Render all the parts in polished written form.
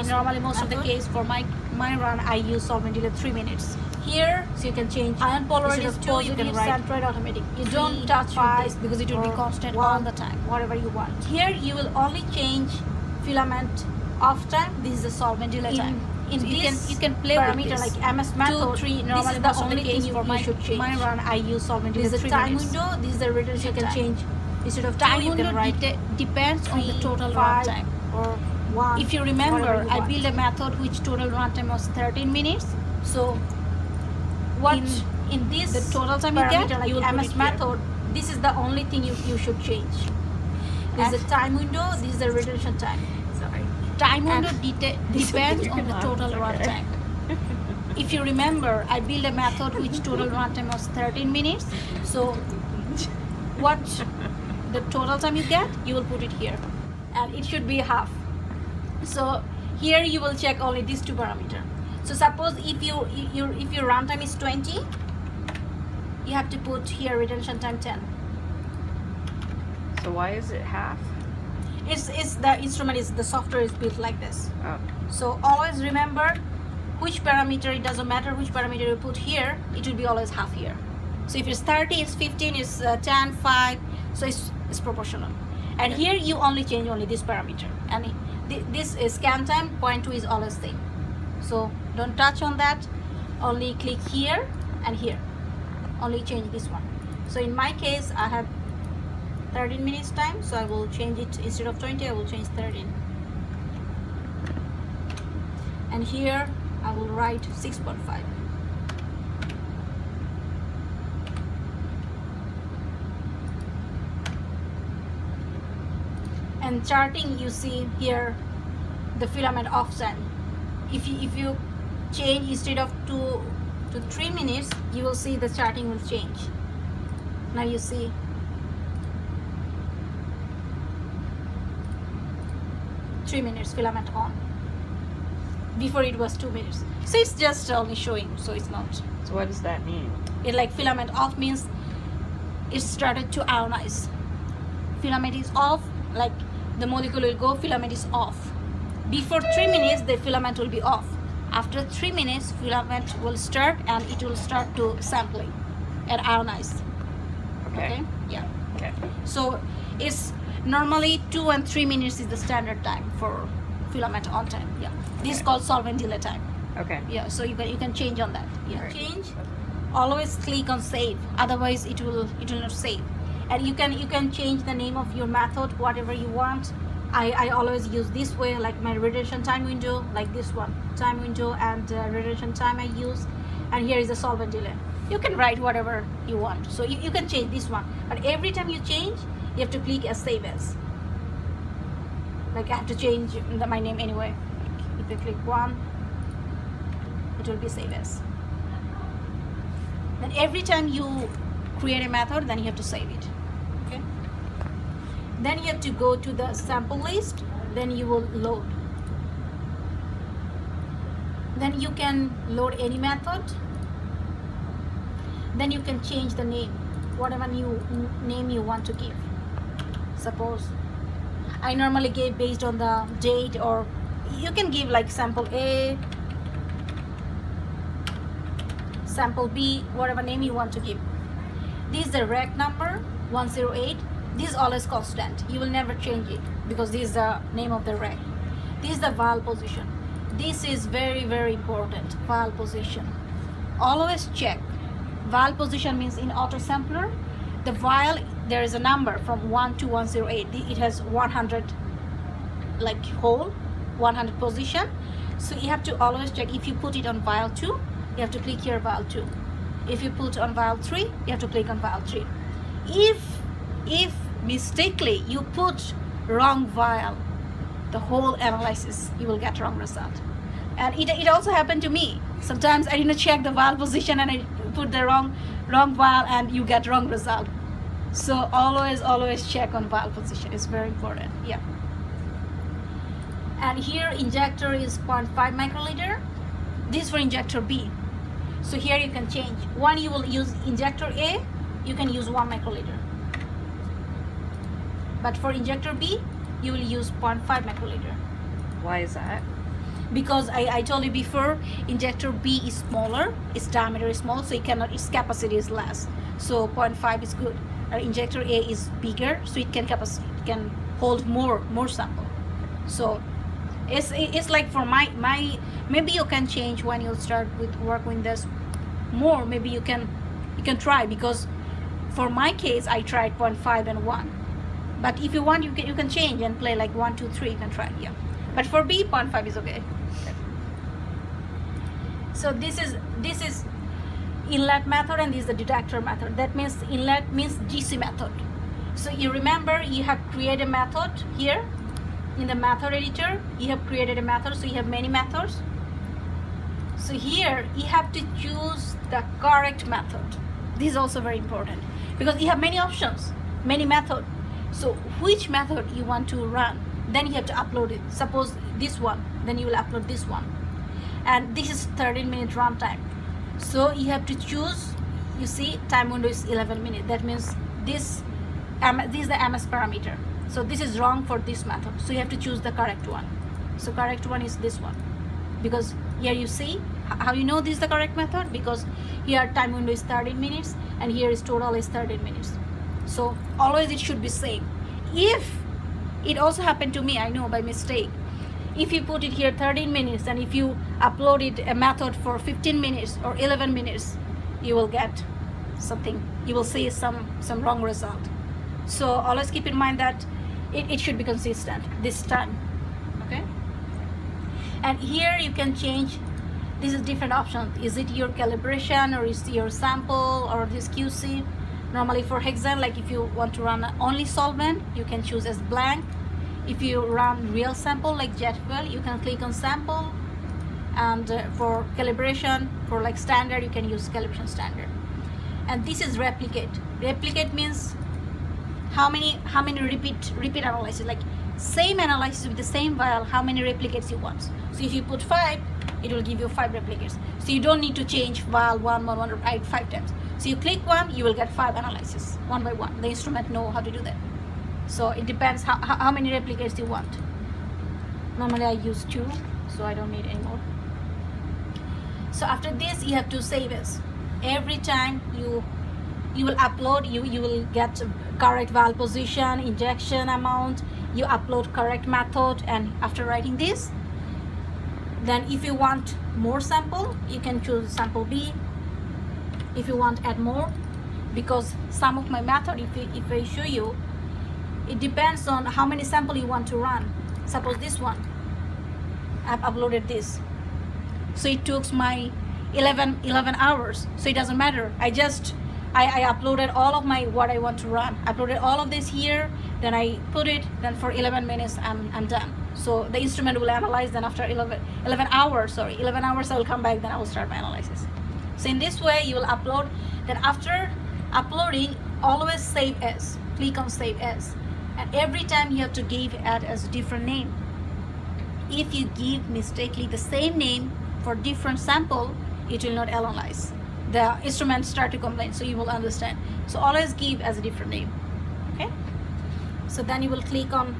normally most of the case for my run I use solvent delay 3 minutes. Here, so you can change ion polarity is 2, you can write centroid automatic. You don't touch this because it will be constant all the time, whatever you want. Here you will only change filament off time. This is the solvent delay time. In so you can play parameter with this. Like MS method, 2, 3, normally this is the only thing for my run I use solvent delay 3 minutes. This is the time window, this is the retention time. You can change instead of time you can write depends on the total run time. Or 1. If you remember, I built a method which total runtime was 13 minutes. So what in this the total time you get, like you will MS method, this is the only thing you should change. This is the time window, this is the retention time. Sorry. Time window depends on the total runtime. If you remember, I built a method which total runtime was 13 minutes. So what the total time you get, you will put it here. And it should be half. So here you will check only these 2 parameters. So suppose if your runtime is 20, you have to put here retention time 10. So why is it half? It's the instrument is the software is built like this. Oh. So always remember which parameter, it doesn't matter which parameter you put here, it will be always half here. So if it's 30, it's 15, it's 10, 5, so it's proportional. And here you only change only this parameter. And this is scan time, 0.2 is always same. So don't touch on that, only click here and here, only change this one. So in my case I have 13 minutes time, so I will change it, instead of 20 I will change 13. And here I will write 6.5. And charting, you see here the filament off time. If you change instead of 2 to 3 minutes, you will see the charting will change. Now you see three minutes filament on. Before it was 2 minutes. So it's just only showing, so it's not. So what does that mean? It like filament off means it started to ionize. Filament is off, like the molecule will go, filament is off. Before 3 minutes, the filament will be off. After 3 minutes, filament will start and it will start to sampling and ionize. Okay? Yeah. Okay. So it's normally 2 and 3 minutes is the standard time for filament on time. Yeah. This is called solvent delay time. Okay. Yeah. So you can change on that. Yeah. Right. Change. Always click on save. Otherwise, it will not save. And you can change the name of your method, whatever you want. I always use this way, like my retention time window, like this one, time window and retention time I use. And here is the solvent delay. You can write whatever you want. So you can change this one. But every time you change, you have to click as save as. Like I have to change my name anyway. If you click 1, it will be save as. Then every time you create a method, then you have to save it. Okay. Then you have to go to the sample list. Then you will load. Then you can load any method. Then you can change the name, whatever new name you want to give. Suppose I normally give based on the date, or you can give like sample A, sample B, whatever name you want to give. This is the rack number 108. This is always constant. You will never change it because this is the name of the rack. This is the vial position. This is very, very important. Vial position. Always check. Vial position means in auto sampler, the vial, there is a number from 1 to 108. It has 100 like hole, 100 position. So you have to always check. If you put it on vial 2, you have to click here vial 2. If you put on vial 3, you have to click on vial 3. If mistakenly you put wrong vial, the whole analysis, you will get wrong result. And it also happened to me. Sometimes I didn't check the vial position and I put the wrong vial and you get wrong result. So always check on vial position. It's very important. Yeah. And here injector is 0.5 microliter. This for injector B. So here you can change. One you will use injector A, you can use 1 microliter. But for injector B, you will use 0.5 microliter. Why is that? because I told you before, injector B is smaller, its diameter is small, so its capacity is less. So 0.5 is good. Injector A is bigger, so it can hold more sample. So it's like for my maybe you can change when you start with work with this more. Maybe you can try, because for my case I tried 0.5 and 1. But if you want, you can change and play like 1, 2, 3. You can try, yeah. But for B, 0.5 is okay. So this is inlet method, and this is the detector method. That means inlet means GC method. So you remember, you have created a method here in the method editor. You have created a method, so you have many methods. So here you have to choose the correct method. This is also very important, because you have many options, many methods. So which method you want to run, then you have to upload it. Suppose this one, then you will upload this one. And this is 13-minute runtime. So you have to choose, you see, time window is 11 minutes. That means this is the MS parameter. So this is wrong for this method. So you have to choose the correct one. So correct one is this one. Because here you see, how you know this is the correct method? Because here time window is 13 minutes and here is total is 13 minutes. So always it should be same. If it also happened to me, I know by mistake, if you put it here 13 minutes and if you uploaded a method for 15 minutes or 11 minutes, you will get something, you will see some wrong result. So always keep in mind that it should be consistent this time, okay? And here you can change, this is different options. Is it your calibration, or is it your sample, or this QC? Normally for hexane, like if you want to run only solvent, you can choose as blank. If you run real sample like jet fuel, you can click on sample. And for calibration, for like standard, you can use calibration standard. And this is replicate. Replicate means how many repeat analysis, like same analysis with the same vial, how many replicates you want. So if you put 5, it will give you 5 replicates. So you don't need to change vial 1, 5 times. So you click 1, you will get 5 analysis, one by one. The instrument know how to do that. So it depends how many replicates you want. Normally I use 2, so I don't need any more. So after this, you have to save as. Every time you will upload, you will get correct valve position, injection amount, you upload correct method, and after writing this, then if you want more sample, you can choose sample B. If you want add more, because some of my method, if I show you, it depends on how many sample you want to run. Suppose this one, I've uploaded this, so it took my 11 hours. So it doesn't matter. I uploaded all of my what I want to run. I uploaded all of this here, then I put it, then for 11 minutes I'm done. So the instrument will analyze, then after 11 hours I will come back, then I will start my analysis. So in this way you will upload, then after uploading, always save as. Click on save as, and every time you have to give it as a different name. If you give mistakenly the same name for different sample, it will not analyze. The instrument start to complain, so you will understand. So always give as a different name, okay? So then you will click on,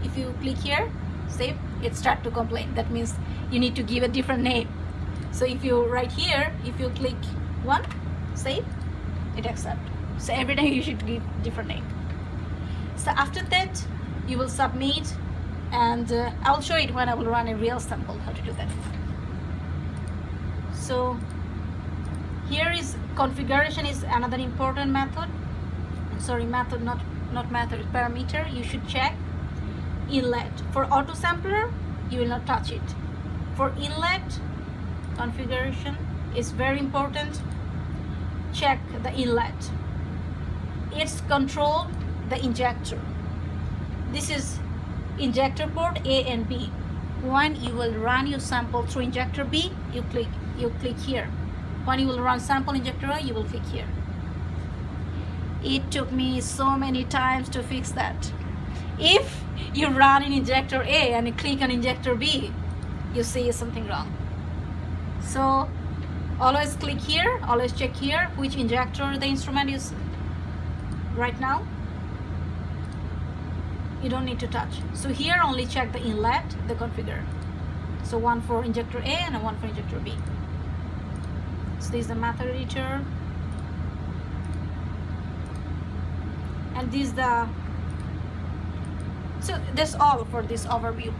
if you click here, save, it start to complain. That means you need to give a different name. So if you write here, if you click 1, save, it accept. So every time you should give different name. So after that, you will submit, and I'll show it when I will run a real sample, how to do that. So here is configuration is another important method. Sorry, method, not method, parameter. You should check inlet. For auto sampler, you will not touch it. For inlet configuration is very important. Check the inlet. It's control the injector. This is injector port A and B. When you will run your sample through injector B, you click here. When you will run sample injector A, you will click here. It took me so many times to fix that. If you run in injector A and you click on injector B, you see something wrong. So always click here, always check here which injector the instrument is right now. You don't need to touch. So here only check the inlet, the configure. So one for injector A and one for injector B. So this is the method editor, and this is the, so that's all for this overview.